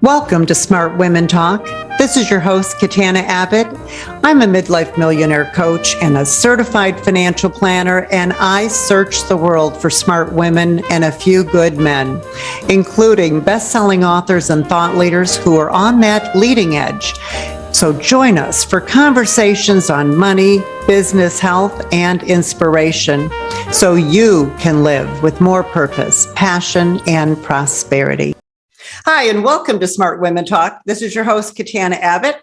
Welcome to Smart Women Talk. This is your host, Katana Abbott. I'm a midlife millionaire coach and a certified financial planner, and I search the world for smart women and a few good men, including best-selling authors and thought leaders who are on that leading edge. So join us for conversations on money, business, health, and inspiration, so you can live with more purpose, passion, and prosperity. Hi, and welcome to Smart Women Talk. This is your host, Katana Abbott.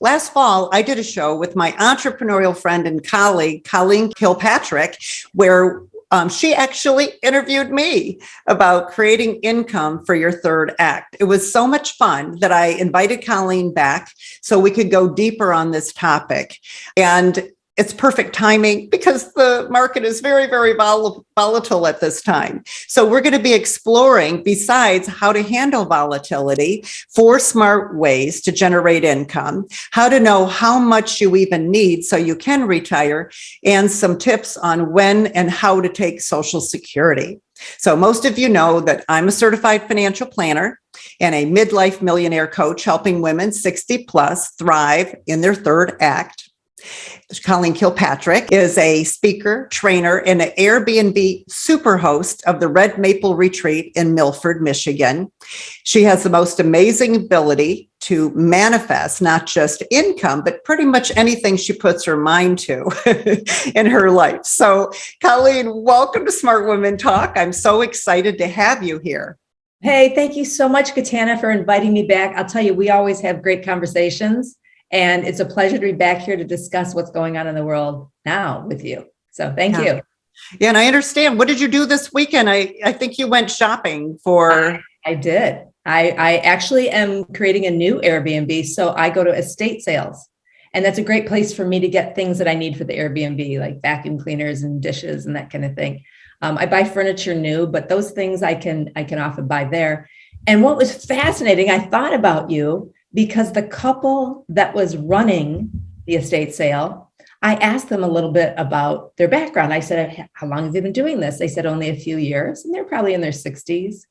Last fall, I did a show with my entrepreneurial friend and colleague, Colleen Kilpatrick, where she actually interviewed me about creating income for your third act. It was so much fun that I invited Colleen back so we could go deeper on this topic. And it's perfect timing because the market is very, very volatile at this time. So we're going to be exploring, besides how to handle volatility, 4 smart ways to generate income, how to know how much you even need so you can retire, and some tips on when and how to take Social Security. So most of you know that I'm a certified financial planner and a midlife millionaire coach helping women 60 plus thrive in their third act. Colleen Kilpatrick is a speaker, trainer, and an Airbnb super host of the Red Maple Retreat in Milford, Michigan. She has the most amazing ability to manifest not just income, but pretty much anything she puts her mind to in her life. So, Colleen, welcome to Smart Women Talk. I'm so excited to have you here. Hey, thank you so much, Katana, for inviting me back. I'll tell you, we always have great conversations. And it's a pleasure to be back here to discuss what's going on in the world now with you. So thank you. Yeah, and I understand. What did you do this weekend? I think you went shopping for... I did. I actually am creating a new Airbnb. So I go to estate sales. And that's a great place for me to get things that I need for the Airbnb, like vacuum cleaners and dishes and that kind of thing. I buy furniture new, but those things I can often buy there. And what was fascinating, I thought about you, because the couple that was running the estate sale, I asked them a little bit about their background. I said, how long have you been doing this? They said only a few years, and they're probably in their 60s.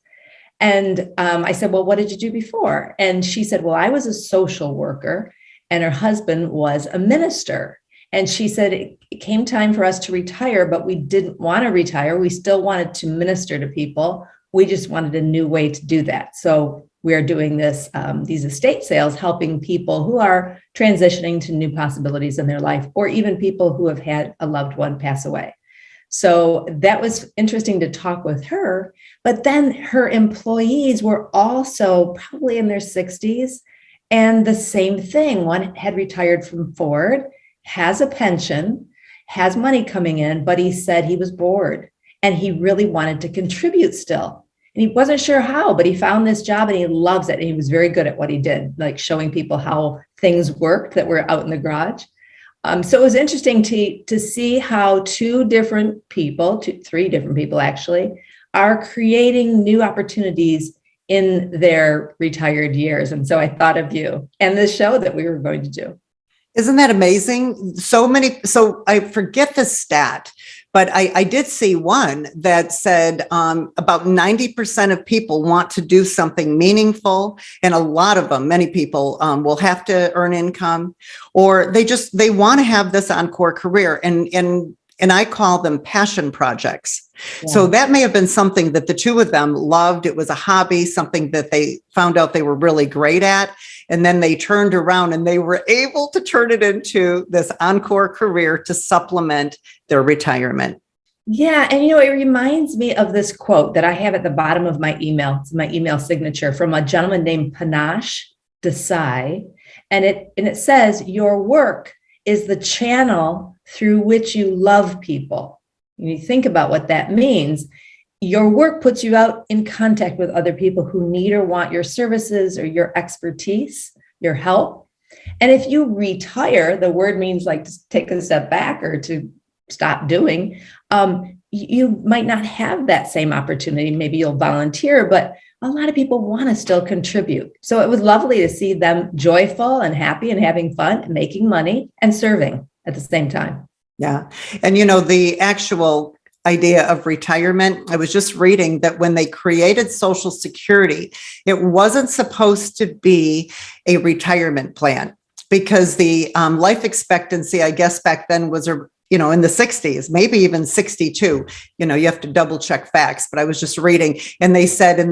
And I said, well, what did you do before? And she said, well, I was a social worker and her husband was a minister. And she said, it came time for us to retire, but we didn't want to retire. We still wanted to minister to people. We just wanted a new way to do that. So we're doing these estate sales, helping people who are transitioning to new possibilities in their life, or even people who have had a loved one pass away. So that was interesting to talk with her. But then her employees were also probably in their 60s. And the same thing, one had retired from Ford, has a pension, has money coming in, but he said he was bored and he really wanted to contribute still. And he wasn't sure how, but he found this job and he loves it. And he was very good at what he did, like showing people how things worked that were out in the garage. So it was interesting to see how 3 different people actually, are creating new opportunities in their retired years. And so I thought of you and the show that we were going to do. Isn't that amazing? So I forget the stat, but I did see one that said about 90% of people want to do something meaningful. And a lot of them, many people will have to earn income, or they want to have this encore career. And I call them passion projects. Yeah. So that may have been something that the two of them loved. It was a hobby, something that they found out they were really great at. And then they turned around and they were able to turn it into this encore career to supplement their retirement. Yeah. And, it reminds me of this quote that I have at the bottom of my email. It's my email signature from a gentleman named Panache Desai. And it says, your work is the channel through which you love people. And you think about what that means. Your work puts you out in contact with other people who need or want your services or your expertise, your help. And if you retire, the word means like to take a step back or to stop doing, you might not have that same opportunity. Maybe you'll volunteer, but a lot of people want to still contribute. So it was lovely to see them joyful and happy and having fun and making money and serving at the same time. Yeah. And the actual idea of retirement. I was just reading that when they created Social Security, it wasn't supposed to be a retirement plan because the life expectancy, I guess back then was in the 60s, maybe even 62. You have to double check facts, but I was just reading, and they said in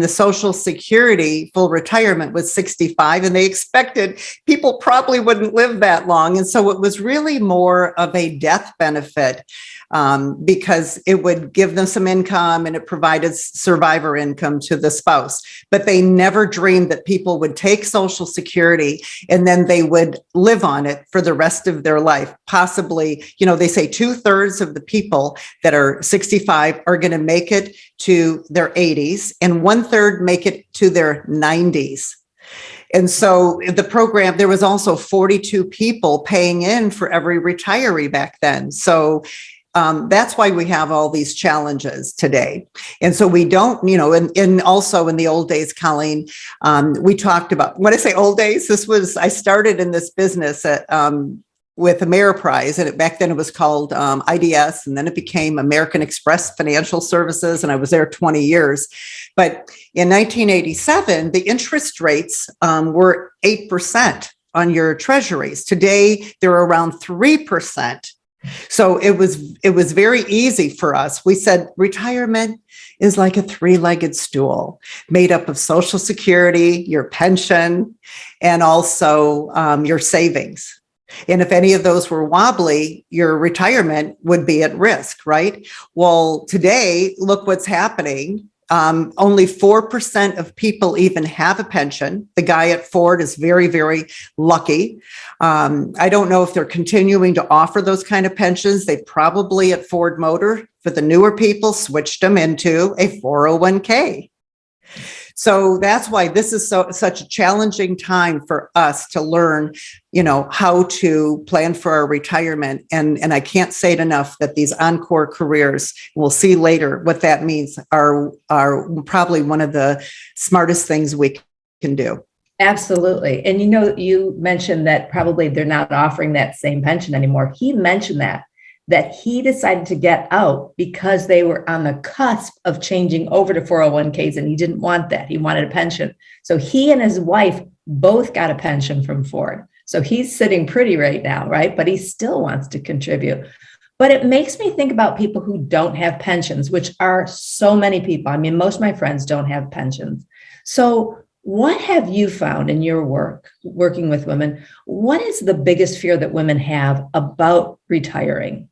the Social Security full retirement was 65, and they expected people probably wouldn't live that long, and so it was really more of a death benefit. Because it would give them some income and it provided survivor income to the spouse. But they never dreamed that people would take Social Security and then they would live on it for the rest of their life. Possibly, they say 2/3 of the people that are 65 are going to make it to their 80s and 1/3 make it to their 90s. And so the program, there was also 42 people paying in for every retiree back then. So that's why we have all these challenges today. And so we don't, and also in the old days, Colleen, we talked about, when I say old days, I started in this business with Ameriprise, and back then it was called IDS, and then it became American Express Financial Services, and I was there 20 years. But in 1987, the interest rates were 8% on your treasuries. Today, they're around 3%. So it was very easy for us. We said retirement is like a three-legged stool made up of Social Security, your pension, and also your savings. And if any of those were wobbly, your retirement would be at risk, right? Well, today, look what's happening. Only 4% of people even have a pension. The guy at Ford is very, very lucky. I don't know if they're continuing to offer those kind of pensions. They probably at Ford Motor, for the newer people, switched them into a 401k. So that's why this is such a challenging time for us to learn, how to plan for our retirement. And I can't say it enough that these encore careers, we'll see later what that means, are probably one of the smartest things we can do. Absolutely. And you mentioned that probably they're not offering that same pension anymore. He mentioned that he decided to get out because they were on the cusp of changing over to 401ks, and he didn't want that. He wanted a pension. So he and his wife both got a pension from Ford. So he's sitting pretty right now, right? But he still wants to contribute. But it makes me think about people who don't have pensions, which are so many people. I mean, most of my friends don't have pensions. So what have you found in your work, working with women? What is the biggest fear that women have about retiring?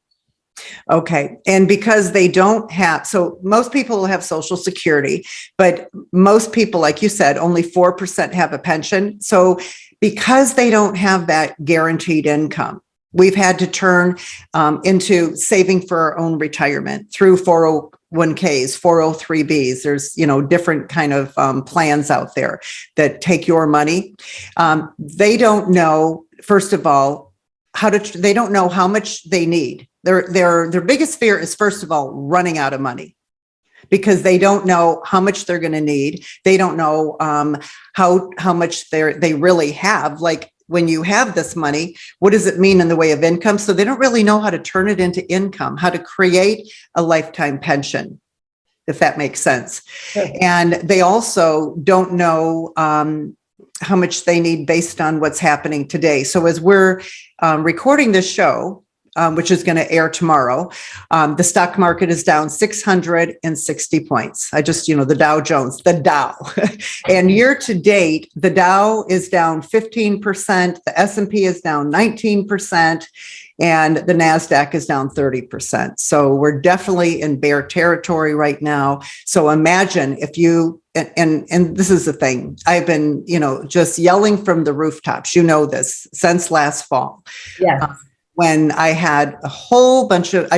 Okay. And because they don't have, so most people have Social Security, but most people, like you said, only 4% have a pension. So because they don't have that guaranteed income, we've had to turn into saving for our own retirement through 401ks, 403bs. There's, different kind of plans out there that take your money. They don't know, first of all, they don't know how much they need. Their biggest fear is, first of all, running out of money, because they don't know how much they're going to need. They don't know how much they really have. Like, when you have this money, what does it mean in the way of income? So they don't really know how to turn it into income, how to create a lifetime pension, if that makes sense. Sure. And they also don't know how much they need based on what's happening today. So as we're recording this show, which is going to air tomorrow, the stock market is down 660 points. The Dow Jones, the Dow. And year to date, the Dow is down 15%, the S&P is down 19%, and the NASDAQ is down 30%. So we're definitely in bear territory right now. So imagine if you, and this is the thing, I've been, just yelling from the rooftops, this, since last fall. Yeah. When I had a whole bunch of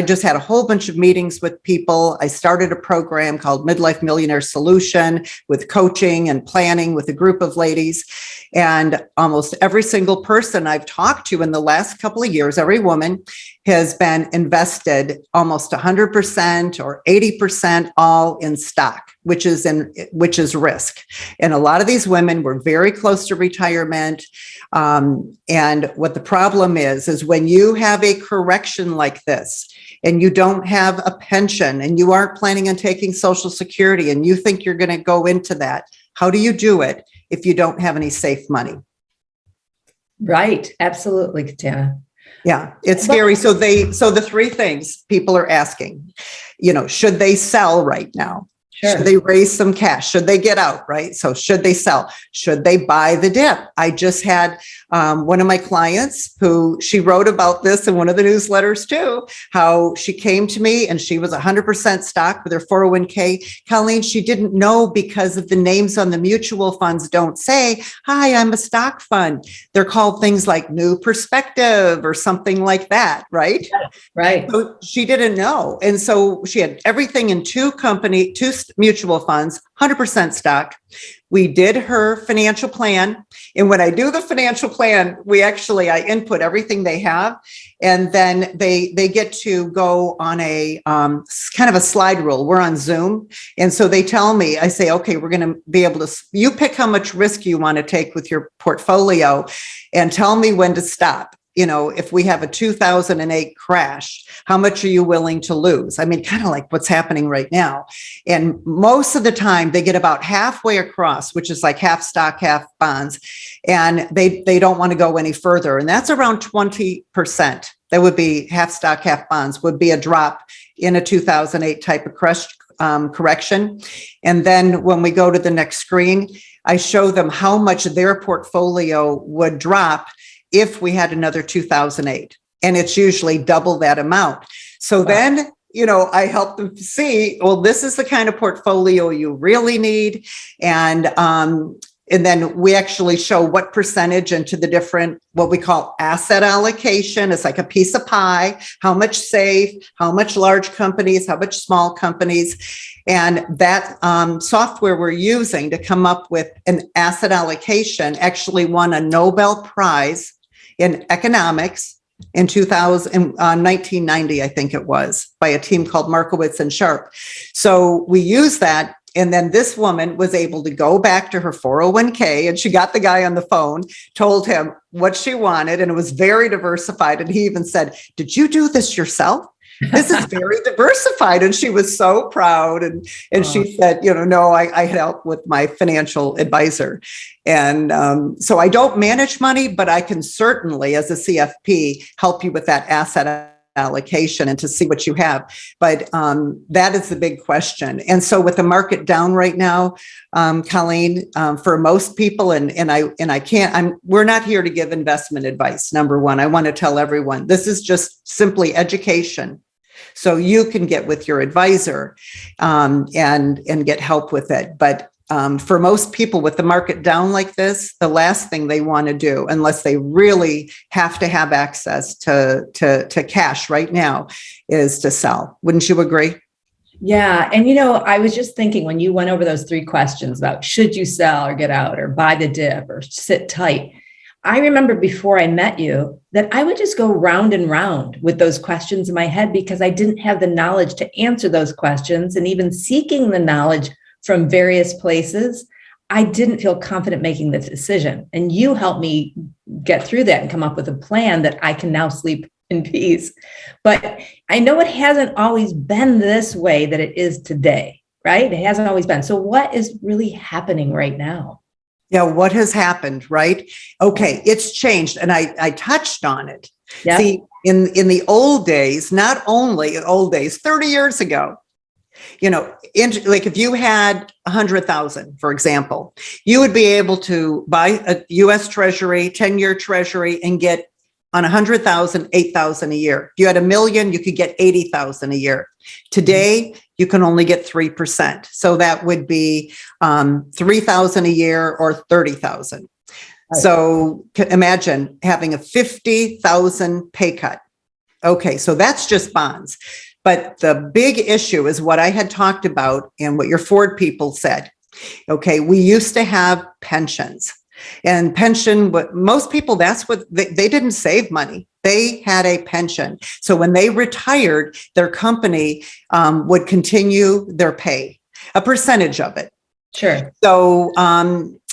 meetings with people. I started a program called Midlife Millionaire Solution with coaching and planning with a group of ladies. And almost every single person I've talked to in the last couple of years, every woman has been invested almost 100% or 80% all in stock. which is risk. And a lot of these women were very close to retirement. And what the problem is when you have a correction like this, and you don't have a pension, and you aren't planning on taking Social Security, and you think you're going to go into that, how do you do it if you don't have any safe money? Right. Absolutely, Katana. Yeah, it's scary. So the three things people are asking, should they sell right now? Sure. Should they raise some cash? Should they get out? Right. So should they sell? Should they buy the dip? I just had one of my clients who she wrote about this in one of the newsletters too, how she came to me and she was 100% stock with her 401k. Colleen, she didn't know because of the names on the mutual funds don't say, hi, I'm a stock fund. They're called things like New Perspective or something like that. Right. Right. So she didn't know. And so she had everything in two mutual funds, 100% stock. We did her financial plan. And when I do the financial plan, I input everything they have. And then they get to go on a kind of a slide rule. We're on Zoom. And so they tell me, I say, okay, we're going to be able to, you pick how much risk you want to take with your portfolio and tell me when to stop. If we have a 2008 crash, how much are you willing to lose? I mean, kind of like what's happening right now. And most of the time they get about halfway across, which is like half stock, half bonds. And they don't want to go any further. And that's around 20%. That would be half stock, half bonds would be a drop in a 2008 type of correction. And then when we go to the next screen, I show them how much their portfolio would drop if we had another 2008, and it's usually double that amount. So wow. Then, I help them see, well, this is the kind of portfolio you really need. And then we actually show what percentage into the different, what we call asset allocation. It's like a piece of pie, how much safe, how much large companies, how much small companies. And that software we're using to come up with an asset allocation actually won a Nobel Prize in economics in 1990, I think it was, by a team called Markowitz and Sharp. So we use that. And then this woman was able to go back to her 401k, and she got the guy on the phone, told him what she wanted, and it was very diversified. And he even said, did you do this yourself? This is very diversified. And she was so proud. And she said, no, I help with my financial advisor. And so I don't manage money, but I can certainly, as a CFP, help you with that asset allocation and to see what you have. But that is the big question. And so with the market down right now, Colleen, for most people, we're not here to give investment advice. Number one, I want to tell everyone, this is just simply education. So you can get with your advisor and get help with it. But for most people with the market down like this, the last thing they want to do, unless they really have to have access to cash right now, is to sell. Wouldn't you agree? Yeah. And, I was just thinking when you went over those three questions about should you sell or get out or buy the dip or sit tight, I remember before I met you that I would just go round and round with those questions in my head because I didn't have the knowledge to answer those questions. And even seeking the knowledge from various places, I didn't feel confident making the decision. And you helped me get through that and come up with a plan that I can now sleep in peace. But I know it hasn't always been this way that it is today, right? It hasn't always been. So what is really happening right now? Yeah, what has happened, right? Okay, it's changed. And I touched on it. Yeah. See, in the old days, not only old days, 30 years ago, like if you had 100,000, for example, you would be able to buy a US Treasury, 10-year Treasury, and get on 100,000, 8,000 a year. If you had $1 million, you could get 80,000 a year. Today, you can only get 3%. So that would be 3,000 a year or 30,000. Right. So imagine having a 50,000 pay cut. Okay, so that's just bonds. But the big issue is what I had talked about and what your Ford people said. Okay, we used to have pensions. And pension, but most people, that's what they didn't save money. They had a pension. So when they retired, their company would continue their pay. a percentage of it. Sure.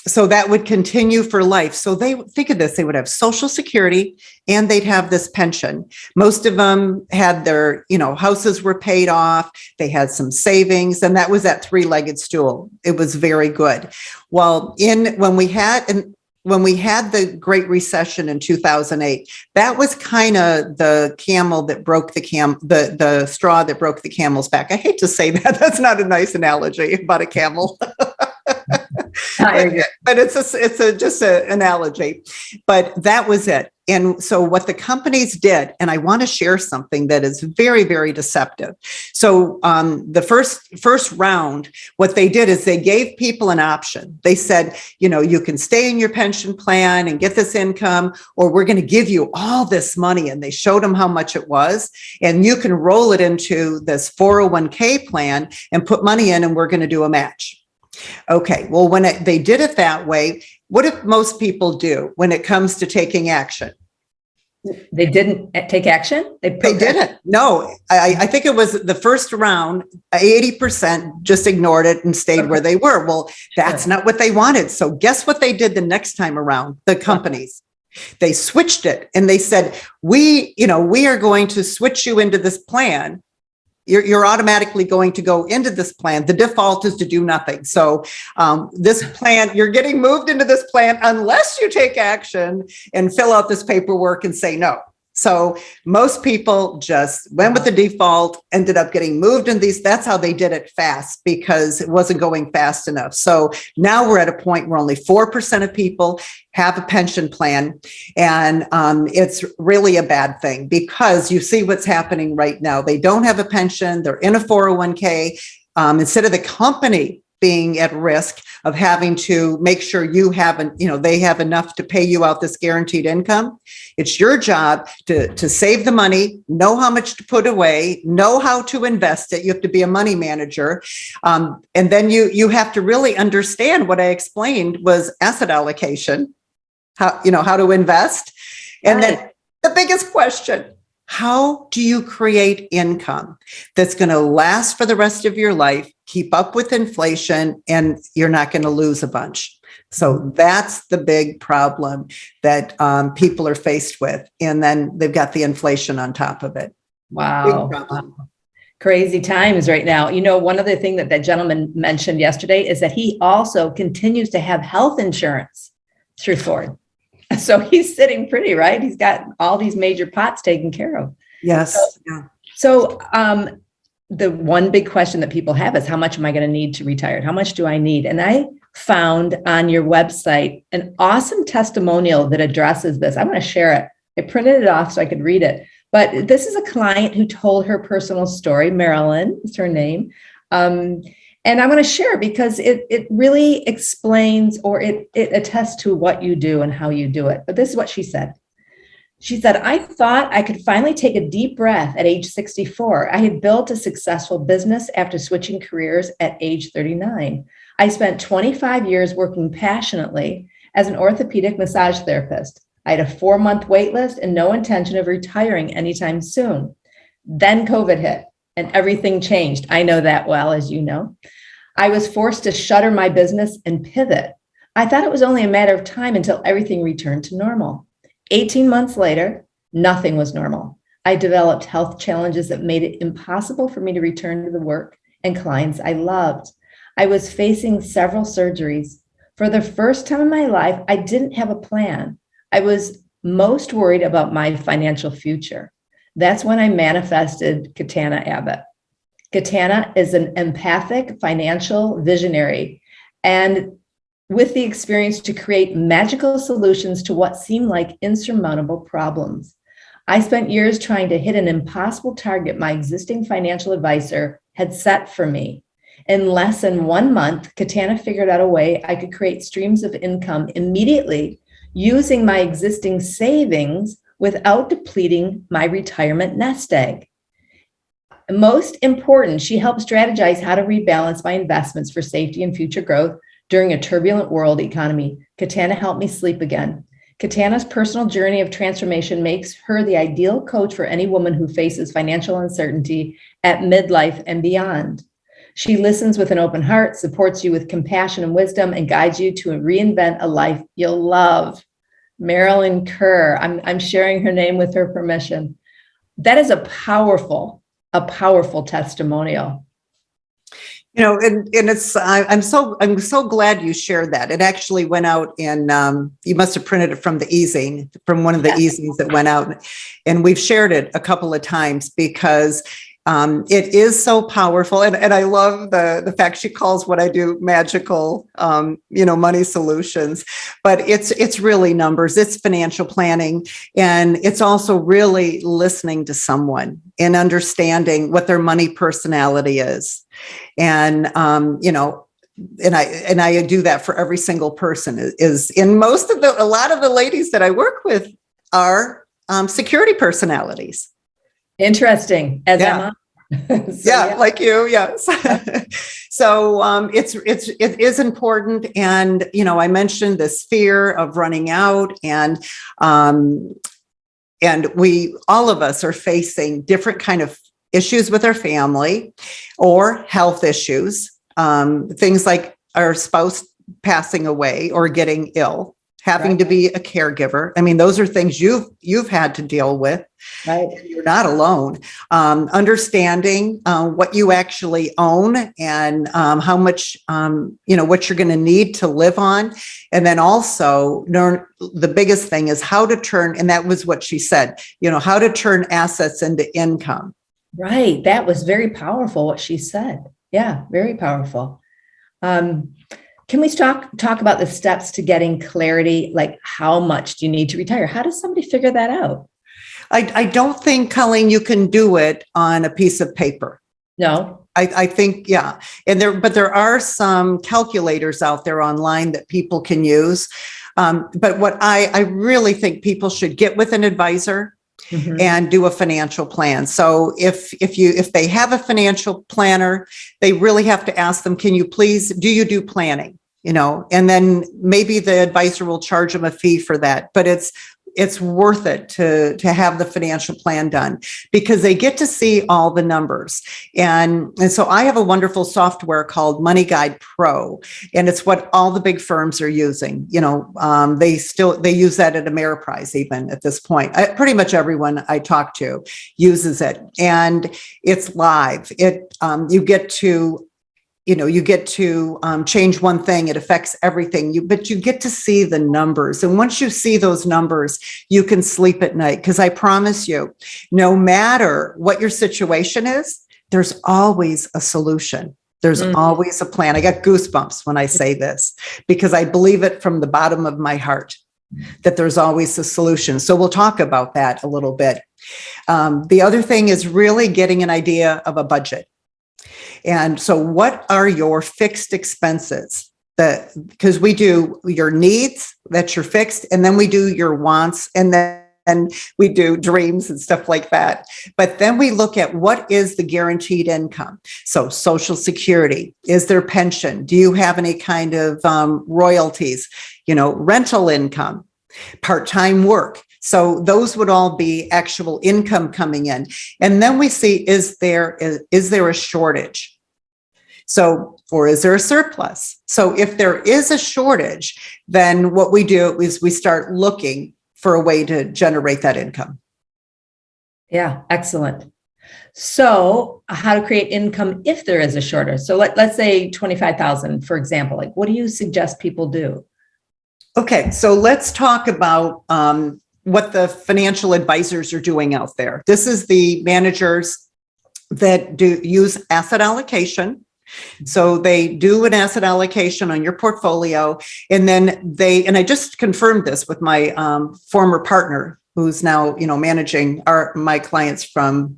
So that would continue for life. So they think of this, they would have Social Security and they'd have this pension. Most of them had their, houses were paid off. They had some savings, and that was that three-legged stool. It was very good. Well, when we had the Great Recession in 2008, that was kind of the camel that broke the straw that broke the camel's back. I hate to say that. That's not a nice analogy about a camel. But it's just an analogy. But that was it. And so what the companies did, and I want to share something that is very, very deceptive. So the first round, what they did is they gave people an option. They said, you can stay in your pension plan and get this income, or we're going to give you all this money. And they showed them how much it was. And you can roll it into this 401k plan and put money in, and we're going to do a match. Okay, well, when they did it that way, what did most people do when it comes to taking action? They didn't take action? They didn't. No, I think it was the first round, 80% just ignored it and stayed where they were. Well, that's not what they wanted. So guess what they did the next time around, the companies? They switched it and they said, we are going to switch you into this plan. You're automatically going to go into this plan. The default is to do nothing. So this plan, you're getting moved into this plan unless you take action and fill out this paperwork and say no. So most people just went with the default, ended up getting moved in these. That's how they did it fast, because it wasn't going fast enough. So now we're at a point where only 4% of people have a pension plan. And it's really a bad thing, because you see what's happening right now. They don't have a pension. They're in a 401k. Instead of the company being at risk of having to make sure they have enough to pay you out this guaranteed income. It's your job to save the money, know how much to put away, know how to invest it. You have to be a money manager. And then you have to really understand what I explained was asset allocation, how to invest. And then the biggest question, how do you create income that's going to last for the rest of your life, keep up with inflation, and you're not going to lose a bunch? So that's the big problem that people are faced with. And then they've got the inflation on top of it. Wow. Crazy times right now. One other thing that gentleman mentioned yesterday is that he also continues to have health insurance through Ford. So he's sitting pretty, right? He's got all these major pots taken care of. Yes. So the one big question that people have is, how much am I going to need to retire? How much do I need? And I found on your website an awesome testimonial that addresses this. I'm going to share it. I printed it off so I could read it. But this is a client who told her personal story. Marilyn is her name. And I want to share because it really explains, or it attests to what you do and how you do it. But this is what she said. She said, I thought I could finally take a deep breath at age 64. I had built a successful business after switching careers at age 39. I spent 25 years working passionately as an orthopedic massage therapist. I had a 4-month wait list and no intention of retiring anytime soon. Then COVID hit. And everything changed. I know that well, as you know. I was forced to shutter my business and pivot. I thought it was only a matter of time until everything returned to normal. 18 months later, nothing was normal. I developed health challenges that made it impossible for me to return to the work and clients I loved. I was facing several surgeries. For the first time in my life, I didn't have a plan. I was most worried about my financial future. That's when I manifested Katana Abbott. Katana is an empathic financial visionary, and with the experience to create magical solutions to what seemed like insurmountable problems. I spent years trying to hit an impossible target my existing financial advisor had set for me. In less than 1 month, Katana figured out a way I could create streams of income immediately using my existing savings without depleting my retirement nest egg. Most important, she helped strategize how to rebalance my investments for safety and future growth during a turbulent world economy. Katana helped me sleep again. Katana's personal journey of transformation makes her the ideal coach for any woman who faces financial uncertainty at midlife and beyond. She listens with an open heart, supports you with compassion and wisdom, and guides you to reinvent a life you'll love. Marilyn Kerr. I'm sharing her name with her permission. That is a powerful testimonial. You know, and it's I'm so glad you shared that. It actually went out in you must have printed it from the easing, from one of the easings that went out, and we've shared it a couple of times because it is so powerful. And I love the fact she calls what I do magical, money solutions, but it's really numbers, it's financial planning. And it's also really listening to someone and understanding what their money personality is. And, and I do that for every single person is in a lot of the ladies that I work with are security personalities. Interesting. As am I. Like you. Yes. So it is important. And, I mentioned this fear of running out and we, all of us are facing different kind of issues with our family or health issues, things like our spouse passing away or getting ill, having to be a caregiver. I mean, those are things you've had to deal with. Right. You're not alone. Understanding what you actually own and how much, what you're going to need to live on. And then also learn the biggest thing is how to turn, and that was what she said, how to turn assets into income. Right. That was very powerful, what she said. Yeah, very powerful. Can we talk about the steps to getting clarity? Like, how much do you need to retire? How does somebody figure that out? I don't think, Colleen, you can do it on a piece of paper. No. I think, yeah. But there are some calculators out there online that people can use. But what I really think people should get with an advisor and do a financial plan. So if they have a financial planner, they really have to ask them, do you do planning? And then maybe the advisor will charge them a fee for that, but it's worth it to have the financial plan done because they get to see all the numbers. And so I have a wonderful software called Money Guide Pro, and it's what all the big firms are using. They use that at Ameriprise even at this point. Pretty much everyone I talk to uses it, and it's live. You get to change one thing. It affects everything. But you get to see the numbers. And once you see those numbers, you can sleep at night. Because I promise you, no matter what your situation is, there's always a solution. There's always a plan. I got goosebumps when I say this because I believe it from the bottom of my heart that there's always a solution. So we'll talk about that a little bit. The other thing is really getting an idea of a budget. And so what are your fixed expenses? Because we do your needs, that's your fixed, and then we do your wants, and then we do dreams and stuff like that. But then we look at what is the guaranteed income. So Social Security, is there pension? Do you have any kind of royalties, rental income, part-time work? So those would all be actual income coming in. And then we see, is there a shortage? So, or is there a surplus? So if there is a shortage, then what we do is we start looking for a way to generate that income. Yeah, excellent. So how to create income if there is a shortage. So let's say 25,000, for example. Like, what do you suggest people do? Okay, so let's talk about what the financial advisors are doing out there. This is the managers that do use asset allocation. So they do an asset allocation on your portfolio, and then I just confirmed this with my former partner, who's now managing my clients from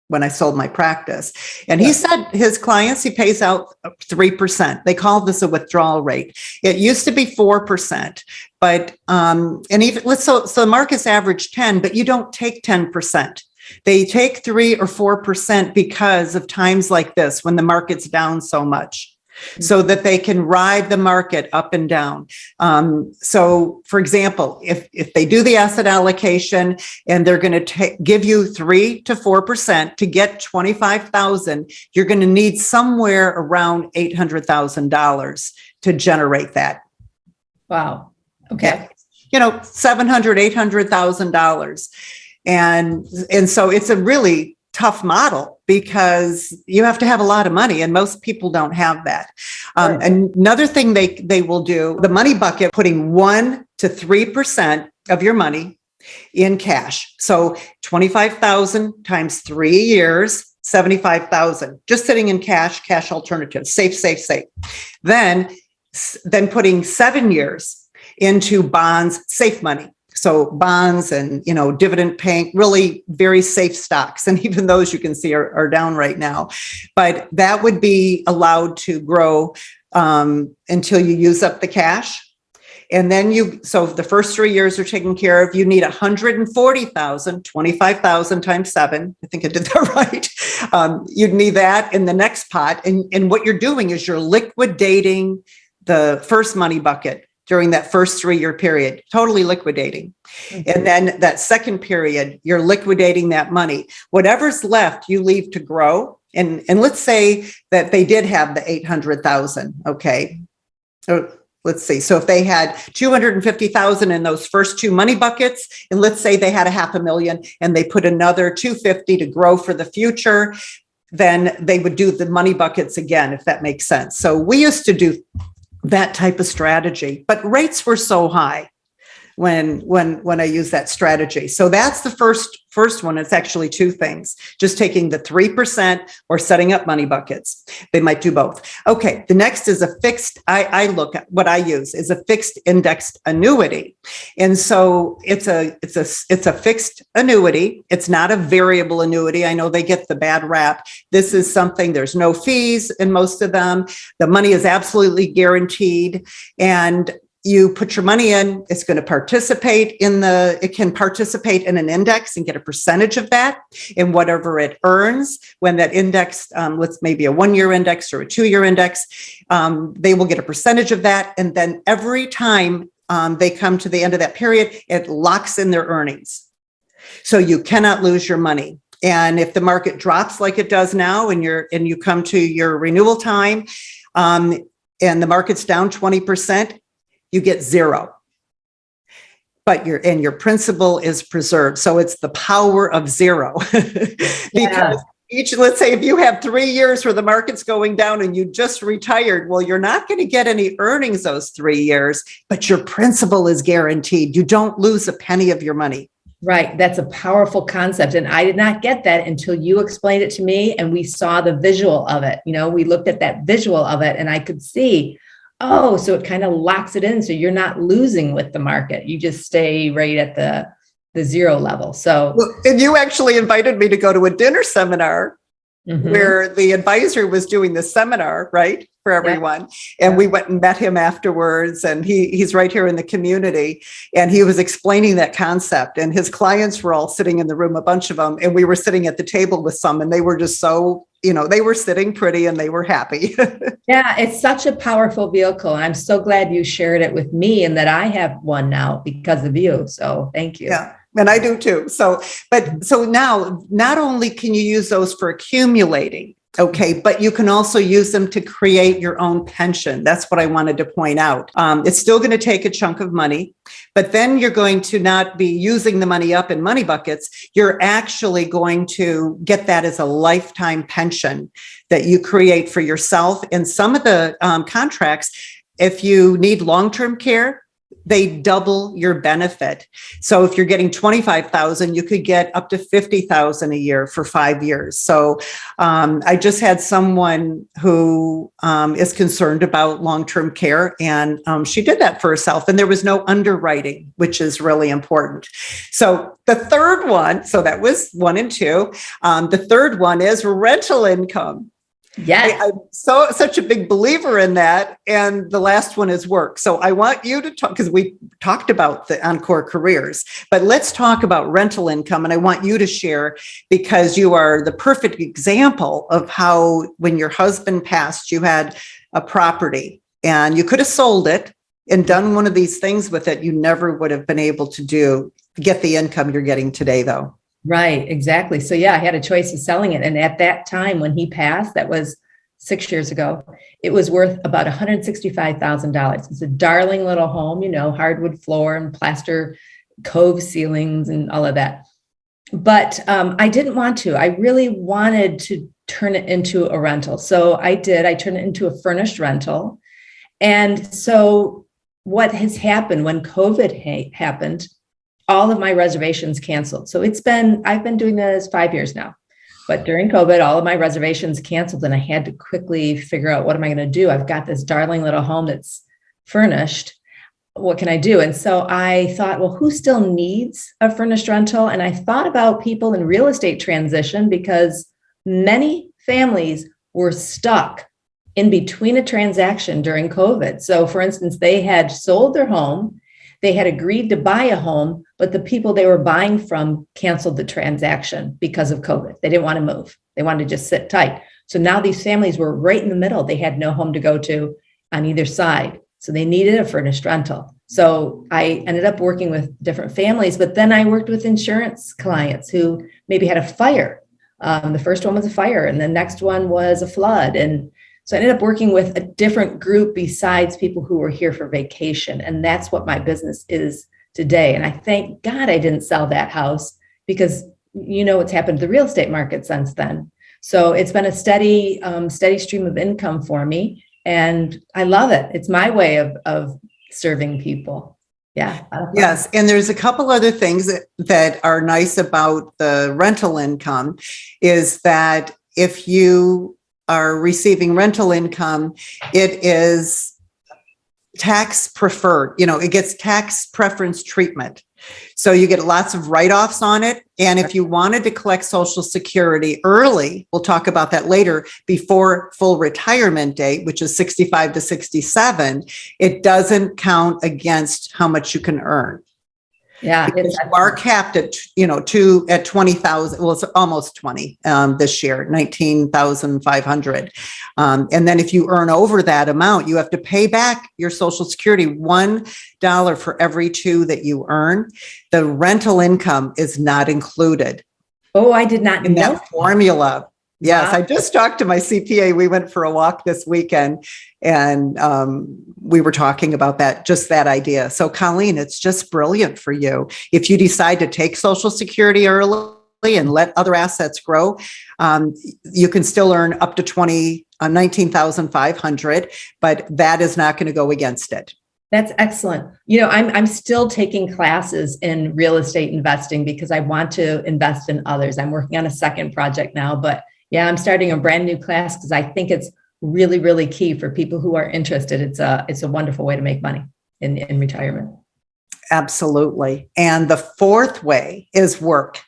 when I sold my practice. And he said his clients, he pays out 3%. They call this a withdrawal rate. It used to be 4%, but, and even so the market's average 10, but you don't take 10%. They take 3 or 4% because of times like this, when the market's down so much. so that they can ride the market up and down. So for example, if they do the asset allocation and they're going to give you 3 to 4% to get 25,000, you're going to need somewhere around $800,000 to generate that. Wow. Okay. Yeah. $700,000, $800,000. And so it's a really tough model because you have to have a lot of money and most people don't have that. Another thing they will do, the money bucket, putting 1 to 3% of your money in cash. So 25,000 times 3 years, 75,000, just sitting in cash alternatives, safe. Then putting 7 years into bonds, safe money. So bonds and, dividend paying, really very safe stocks. And even those you can see are down right now. But that would be allowed to grow until you use up the cash. And then so the first 3 years are taken care of. You need 140,000, 25,000 times 7. I think I did that right. You'd need that in the next pot. And what you're doing is you're liquidating the first money bucket during that first 3-year period, totally liquidating. Mm-hmm. And then that second period, you're liquidating that money. Whatever's left, you leave to grow. And let's say that they did have the 800,000. Okay. So let's see. So if they had 250,000 in those first 2 money buckets, and let's say they had $500,000 and they put another 250 to grow for the future, then they would do the money buckets again, if that makes sense. So we used to do that type of strategy, but rates were so high when I use that strategy. So that's the first one. It's actually 2 things, just taking the 3% or setting up money buckets. They might do both. Okay. The next is a fixed, I look at what I use is a fixed indexed annuity. And so it's a fixed annuity. It's not a variable annuity. I know they get the bad rap. This is something, there's no fees in most of them. The money is absolutely guaranteed. And you put your money in, it's going to participate it can participate in an index and get a percentage of that in whatever it earns. When that index, let's maybe a 1-year index or a 2-year index, they will get a percentage of that. And then every time they come to the end of that period, it locks in their earnings. So you cannot lose your money. And if the market drops like it does now, and you come to your renewal time, and the market's down 20%, you get 0, but your principal is preserved. So it's the power of 0 because let's say if you have 3 years where the market's going down and you just retired, well, you're not going to get any earnings those 3 years, but your principal is guaranteed. You don't lose a penny of your money. Right. That's a powerful concept. And I did not get that until you explained it to me and we saw the visual of it. We looked at that visual of it and I could see, oh, so it kind of locks it in. So you're not losing with the market. You just stay right at the 0 level. So, and you actually invited me to go to a dinner seminar where the advisor was doing the seminar, right, for everyone. Yeah. And we went and met him afterwards. And he's right here in the community. And he was explaining that concept. And his clients were all sitting in the room, a bunch of them. And we were sitting at the table with some, and they were just so, they were sitting pretty and they were happy. Yeah, it's such a powerful vehicle. And I'm so glad you shared it with me and that I have one now because of you. So thank you. Yeah. And I do too. So now not only can you use those for accumulating, okay, but you can also use them to create your own pension. That's what I wanted to point out. It's still going to take a chunk of money, but then you're going to not be using the money up in money buckets. You're actually going to get that as a lifetime pension that you create for yourself. And some of the contracts, if you need long-term care, they double your benefit. So if you're getting 25,000, you could get up to 50,000 a year for 5 years. So I just had someone who is concerned about long-term care, and she did that for herself, and there was no underwriting, which is really important. So the third one, so that was 1 and 2. The third one is rental income. Yes. I'm such a big believer in that. And the last one is work. So I want you to talk, because we talked about the encore careers, but let's talk about rental income. And I want you to share, because you are the perfect example of how, when your husband passed, you had a property and you could have sold it and done one of these things with it. You never would have been able to get the income you're getting today, though. Right, exactly. So yeah, I had a choice of selling it. And at that time when he passed, that was 6 years ago, it was worth about $165,000. It's a darling little home, hardwood floor and plaster cove ceilings and all of that. But I didn't want to. I really wanted to turn it into a rental. So I did. I turned it into a furnished rental. And so what has happened when COVID happened, all of my reservations canceled. So I've been doing this 5 years now, but during COVID, all of my reservations canceled and I had to quickly figure out, what am I going to do? I've got this darling little home that's furnished. What can I do? And so I thought, well, who still needs a furnished rental? And I thought about people in real estate transition, because many families were stuck in between a transaction during COVID. So for instance, they had sold their home. They had agreed to buy a home, but the people they were buying from canceled the transaction because of COVID. They didn't want to move. They wanted to just sit tight. So now these families were right in the middle. They had no home to go to on either side. So they needed a furnished rental. So I ended up working with different families, but then I worked with insurance clients who maybe had a fire. The first one was a fire, and the next one was a flood. And so I ended up working with a different group besides people who were here for vacation. And that's what my business is today. And I thank God I didn't sell that house, because what's happened to the real estate market since then. So it's been a steady stream of income for me. And I love it. It's my way of serving people. Yeah. Yes. And there's a couple other things that are nice about the rental income, is that if you are receiving rental income, it is tax preferred. It gets tax preference treatment. So you get lots of write-offs on it. And if you wanted to collect Social Security early, we'll talk about that later, before full retirement date, which is 65 to 67, it doesn't count against how much you can earn. Yeah, because you are capped at, at 20,000. Well, it's almost 20 this year, 19,500. And then if you earn over that amount, you have to pay back your Social Security $1 for every two that you earn. The rental income is not included. Oh, I did not in know that formula. Yes, wow. I just talked to my CPA. We went for a walk this weekend, and we were talking about that idea. So Colleen, it's just brilliant for you. If you decide to take Social Security early and let other assets grow, you can still earn up to 19,500, but that is not going to go against it. That's excellent. I'm still taking classes in real estate investing because I want to invest in others. I'm working on a second project now, but yeah, I'm starting a brand new class because I think it's really, really key for people who are interested. It's a wonderful way to make money in retirement. Absolutely. And the fourth way is work.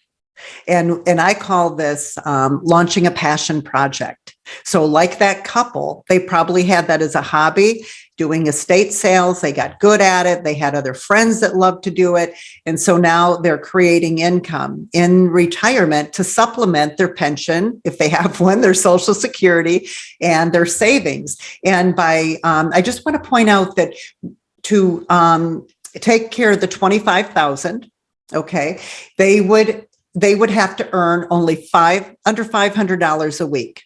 And I call this launching a passion project. So like that couple, they probably had that as a hobby, doing estate sales. They got good at it. They had other friends that loved to do it. And so now they're creating income in retirement to supplement their pension, if they have one, their Social Security, and their savings. And I just want to point out that to take care of the 25,000, okay, they would have to earn only under $500 a week.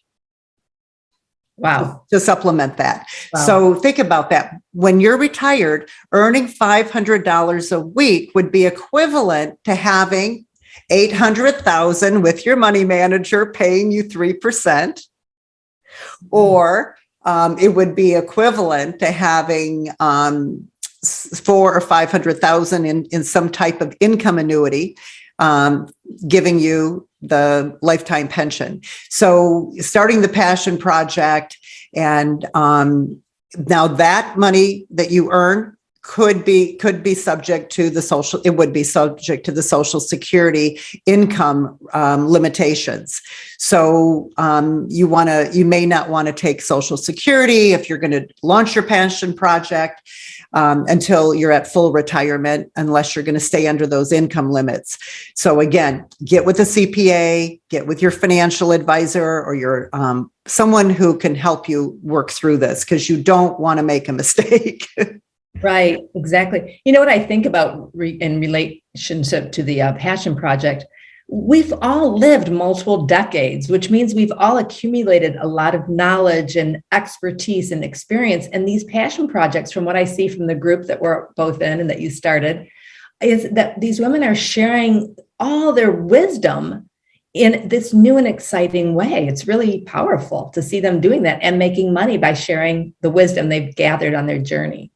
Wow. To supplement that. Wow. So think about that. When you're retired, earning $500 a week would be equivalent to having $800,000 with your money manager paying you 3%, or it would be equivalent to having $400,000 or $500,000 in some type of income annuity, giving you the lifetime pension. So starting the passion project, and now that money that you earn could be subject to the social, it would be subject to the Social Security income limitations. So you may not want to take Social Security if you're going to launch your passion project until you're at full retirement, unless you're going to stay under those income limits. So again, get with a CPA, get with your financial advisor or your someone who can help you work through this, because you don't want to make a mistake. Right, exactly. You know what I think about in relationship to the passion project? We've all lived multiple decades, which means we've all accumulated a lot of knowledge and expertise and experience. And these passion projects, from what I see from the group that we're both in and that you started, is that these women are sharing all their wisdom in this new and exciting way. It's really powerful to see them doing that and making money by sharing the wisdom they've gathered on their journey.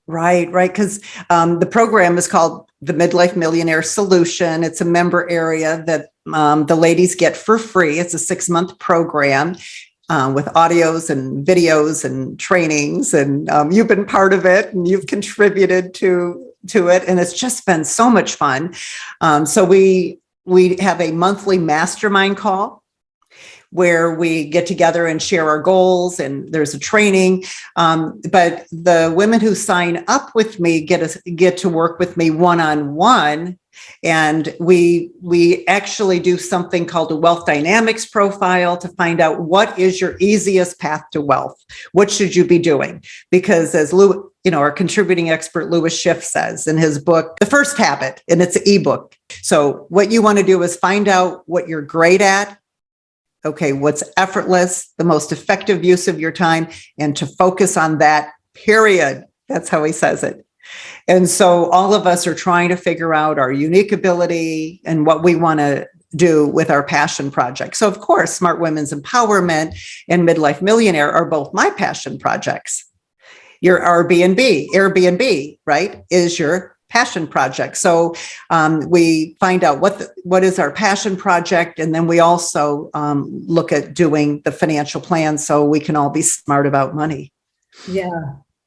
Right. Because the program is called the Midlife Millionaire Solution. It's a member area that the ladies get for free. It's a 6-month program with audios and videos and trainings. And you've been part of it and you've contributed to it. And it's just been so much fun. So we have a monthly mastermind call where we get together and share our goals, and there's a training. But the women who sign up with me get to work with me one-on-one. And we actually do something called a wealth dynamics profile to find out what is your easiest path to wealth. What should you be doing? Because as our contributing expert Louis Schiff says in his book, The First Habit, and it's an ebook. So what you want to do is find out what you're great at. Okay, what's effortless, the most effective use of your time, and to focus on that, period. That's how he says it. And so all of us are trying to figure out our unique ability and what we want to do with our passion project. So of course, Smart Women's Empowerment and Midlife Millionaire are both my passion projects. Your Airbnb, right, is your passion project. So we find out what is our passion project, and then we also look at doing the financial plan so we can all be smart about money. Yeah,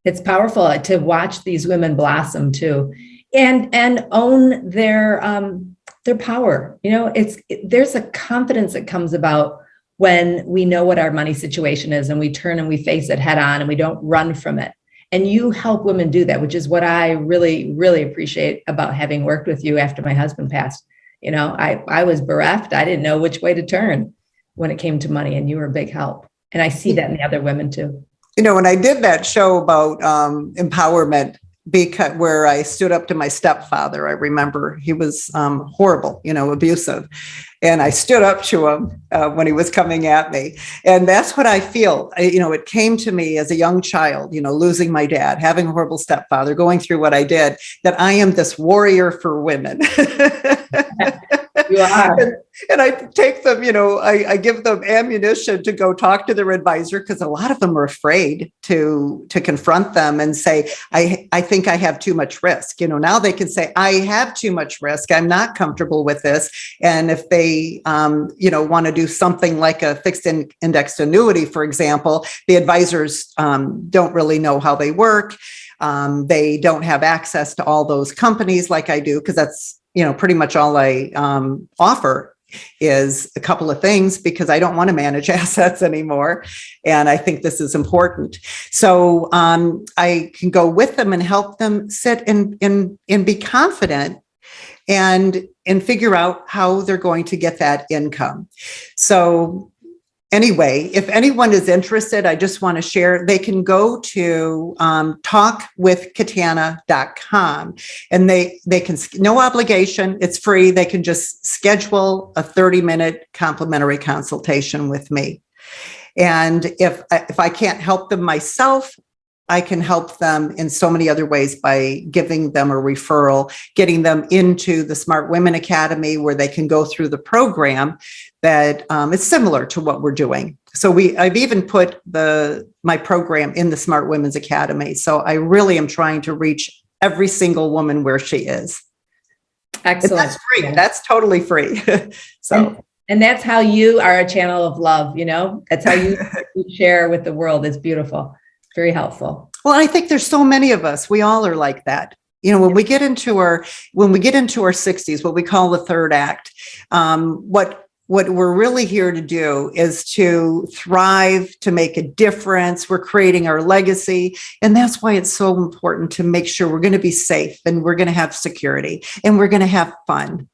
it's powerful to watch these women blossom too, and own their power. There's a confidence that comes about when we know what our money situation is, and we turn and we face it head on, and we don't run from it. And you help women do that, which is what I really, really appreciate about having worked with you after my husband passed. I was bereft. I didn't know which way to turn when it came to money, and you were a big help. And I see that in the other women too. When I did that show about empowerment, where I stood up to my stepfather, I remember he was horrible, abusive. And I stood up to him when he was coming at me. And that's what I feel. It came to me as a young child, losing my dad, having a horrible stepfather, going through what I did, that I am this warrior for women. You are. And I take them, I give them ammunition to go talk to their advisor, because a lot of them are afraid to confront them and say, I think I have too much risk. Now they can say, I have too much risk. I'm not comfortable with this. And if they, want to do something like a fixed indexed annuity, for example, the advisors don't really know how they work. They don't have access to all those companies like I do, because that's pretty much all I offer is a couple of things, because I don't want to manage assets anymore. And I think this is important. So I can go with them and help them sit and be confident and figure out how they're going to get that income. So anyway, if anyone is interested, I just want to share, they can go to talkwithkatana.com, and they can, no obligation, it's free. They can just schedule a 30-minute complimentary consultation with me. And if I can't help them myself, I can help them in so many other ways by giving them a referral, getting them into the Smart Women Academy, where they can go through the program that is similar to what we're doing. So I've even put my program in the Smart Women's Academy. So I really am trying to reach every single woman where she is. Excellent. And that's free. Yeah. That's totally free. And that's how you are a channel of love. That's how you share with the world. It's beautiful. Very helpful. Well, I think there's so many of us. We all are like that. When we get into our 60s, what we call the third act, what we're really here to do is to thrive, to make a difference. We're creating our legacy. And that's why it's so important to make sure we're going to be safe and we're going to have security and we're going to have fun.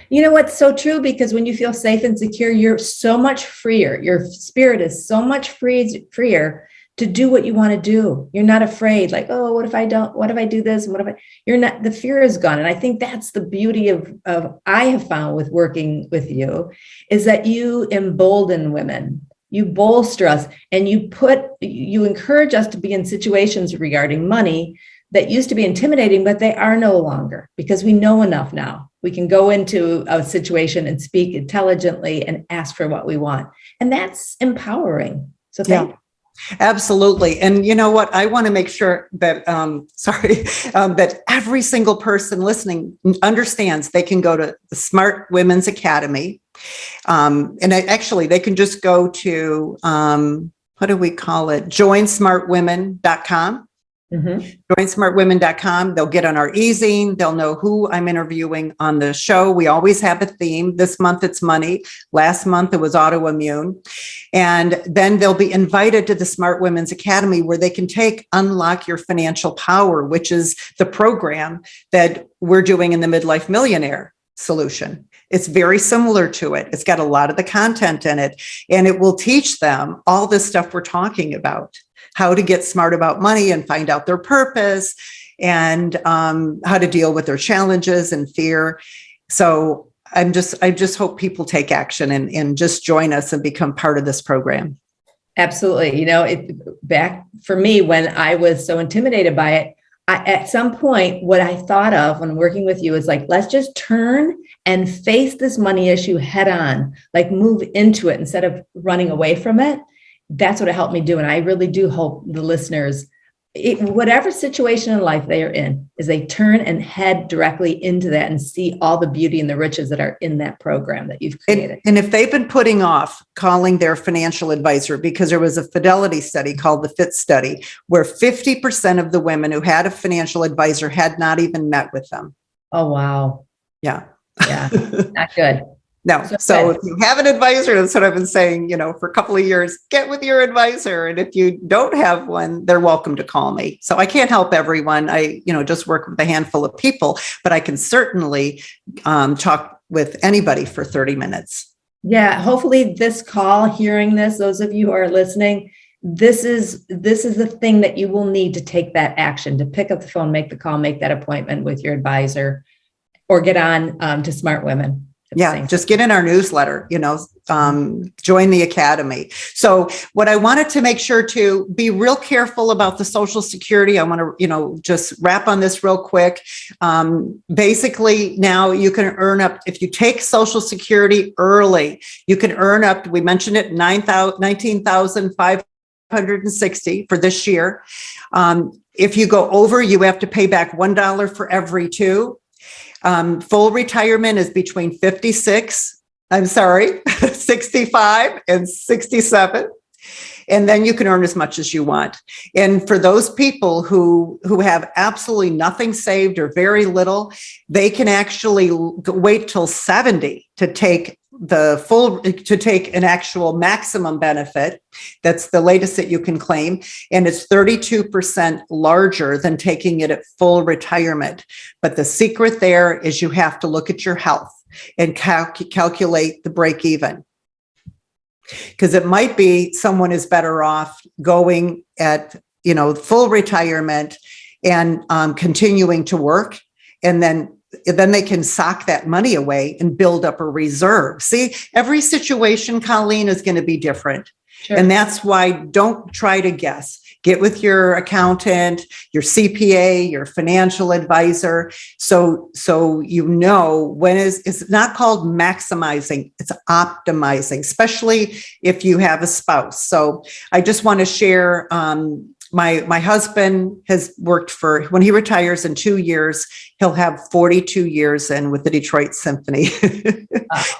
You know what's so true? Because when you feel safe and secure, you're so much freer. Your spirit is so much freer to do what you want to do. You're not afraid, like, oh, what if I don't? What if I do this? And you're not, the fear is gone. And I think that's the beauty of I have found with working with you, is that you embolden women, you bolster us, and you encourage us to be in situations regarding money that used to be intimidating, but they are no longer, because we know enough now. We can go into a situation and speak intelligently and ask for what we want. And that's empowering. So thank you. Absolutely. And you know what? I want to make sure that, that every single person listening understands they can go to the Smart Women's Academy. They can just go to, what do we call it? joinsmartwomen.com. joinsmartwomen.com. They'll get on our e-zine. They'll know who I'm interviewing on the show. We always have a theme. This month it's money. Last month it was autoimmune. And then they'll be invited to the Smart Women's Academy, where they can take Unlock Your Financial Power, which is the program that we're doing in the Midlife Millionaire Solution. It's very similar to it. It's got a lot of the content in it, and it will teach them all this stuff we're talking about. How to get smart about money and find out their purpose, and how to deal with their challenges and fear. So I just hope people take action and just join us and become part of this program. Absolutely. Back for me, when I was so intimidated by it, at some point, what I thought of when working with you is like, let's just turn and face this money issue head on, like move into it instead of running away from it. That's what it helped me do. And I really do hope the listeners, whatever situation in life they are in, is they turn and head directly into that and see all the beauty and the riches that are in that program that you've created. And if they've been putting off calling their financial advisor, because there was a fidelity study called the FIT study, where 50% of the women who had a financial advisor had not even met with them. Oh, wow. Yeah. Yeah. Not good. No. So if you have an advisor, that's what I've been saying, for a couple of years, get with your advisor. And if you don't have one, they're welcome to call me. So I can't help everyone. I, just work with a handful of people, but I can certainly talk with anybody for 30 minutes. Yeah. Hopefully this call, hearing this, those of you who are listening, this is the thing that you will need to take that action, to pick up the phone, make the call, make that appointment with your advisor, or get on to Smart Women. Yeah, just get in our newsletter, join the academy. So what I wanted to make sure to be real careful about the Social Security. I want to, just wrap on this real quick. Basically, now you can earn up, if you take Social Security early, you can earn up, we mentioned it, $19,560 for this year. If you go over, you have to pay back $1 for every two. Full retirement is between 65 and 67. And then you can earn as much as you want. And for those people who have absolutely nothing saved or very little, they can actually wait till 70 to take an actual maximum benefit. That's the latest that you can claim. And it's 32% larger than taking it at full retirement. But the secret there is you have to look at your health and calculate the break even. Because it might be someone is better off going at, full retirement and continuing to work, and then they can sock that money away and build up a reserve. See, every situation, Colleen, is going to be different. Sure. And that's why don't try to guess. Get with your accountant, your CPA, your financial advisor. So when it's not called maximizing, it's optimizing, especially if you have a spouse. So I just want to share my husband has worked when he retires in 2 years, he'll have 42 years in with the Detroit Symphony.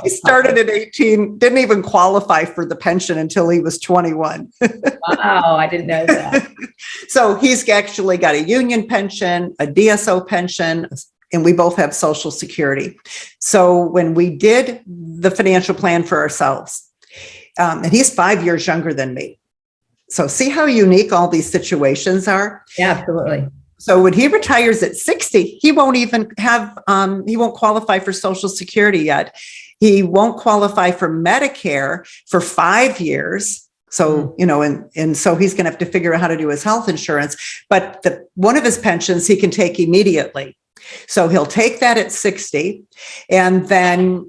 He started at 18, didn't even qualify for the pension until he was 21. Wow, I didn't know that. So he's actually got a union pension, a DSO pension, and we both have Social Security. So when we did the financial plan for ourselves, and he's 5 years younger than me. So see how unique all these situations are? Yeah, absolutely. So when he retires at 60, he won't even he won't qualify for Social Security yet. He won't qualify for Medicare for 5 years. So, and so he's going to have to figure out how to do his health insurance. But one of his pensions he can take immediately. So he'll take that at 60. And then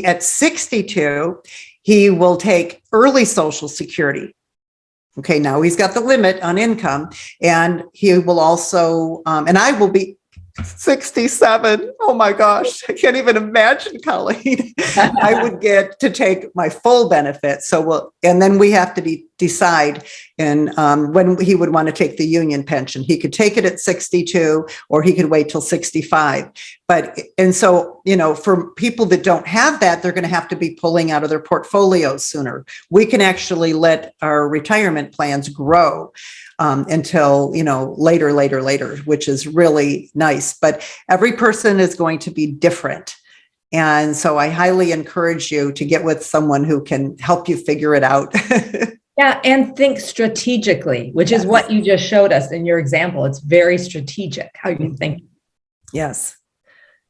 at 62, he will take early Social Security. Okay, now he's got the limit on income, and he will also, and I will be 67. Oh my gosh, I can't even imagine, Colleen. I would get to take my full benefit. And then we have to decide when he would want to take the union pension. He could take it at 62, or he could wait till 65. So, for people that don't have that, they're going to have to be pulling out of their portfolios sooner. We can actually let our retirement plans grow until, later, which is really nice. But every person is going to be different. And so I highly encourage you to get with someone who can help you figure it out. Yeah, and think strategically, which is what you just showed us in your example. It's very strategic how you think. Yes.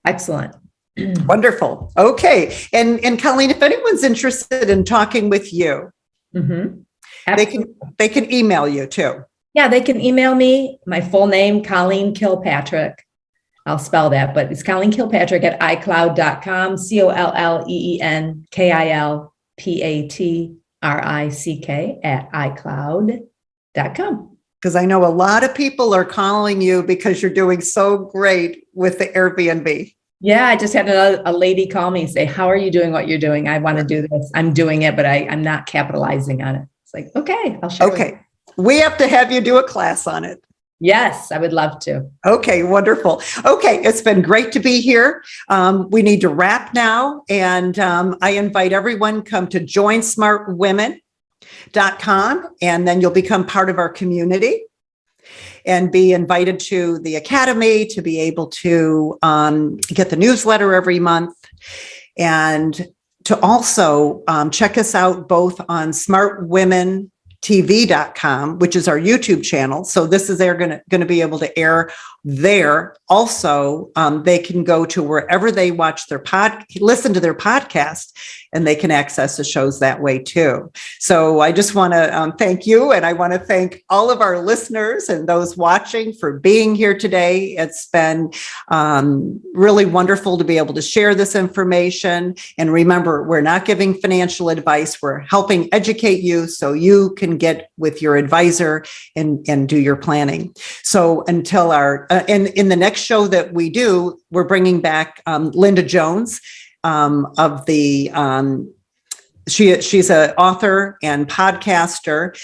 Excellent. Wonderful. Okay. And Colleen, if anyone's interested in talking with you, they can email you too. Yeah, they can email me. My full name, Colleen Kilpatrick. I'll spell that, but it's Colleen Kilpatrick at iCloud.com, COLLEENKILPATRICK at iCloud.com. Because I know a lot of people are calling you because you're doing so great with the Airbnb. Yeah, I just had a lady call me and say, how are you doing what you're doing? I want to do this. I'm doing it, but I'm not capitalizing on it. It's like, okay, I'll share. Okay. We have to have you do a class on it. Yes, I would love to. Okay, wonderful. Okay, it's been great to be here. We need to wrap now. And I invite everyone come to joinsmartwomen.com, and then you'll become part of our community and be invited to the Academy to be able to get the newsletter every month, and to also check us out both on smartwomentv.com, which is our YouTube channel. So this is going to be able to air there. Also, they can go to wherever they watch listen to their podcast, and they can access the shows that way too. So I just want to thank you, and I want to thank all of our listeners and those watching for being here today. It's been really wonderful to be able to share this information. And remember, we're not giving financial advice. We're helping educate you so you can get with your advisor and do your planning. So until in the next show that we do, we're bringing back Linda Jones of the, she's an author and podcaster,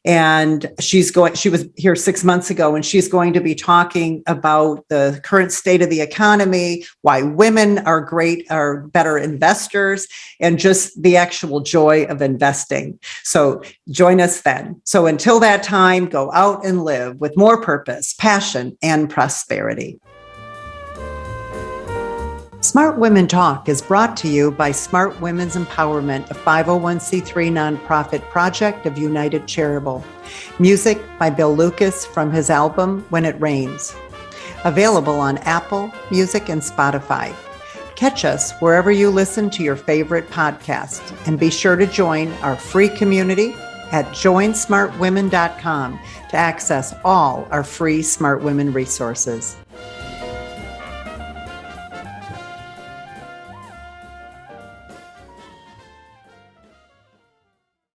and she was here 6 months ago, and she's going to be talking about the current state of the economy, why women are better investors, and just the actual joy of investing. So join us then. So until that time, go out and live with more purpose, passion, and prosperity. Smart Women Talk is brought to you by Smart Women's Empowerment, a 501c3 nonprofit project of United Charitable. Music by Bill Lucas from his album When It Rains. Available on Apple Music and Spotify. Catch us wherever you listen to your favorite podcast, and be sure to join our free community at joinsmartwomen.com to access all our free Smart Women resources.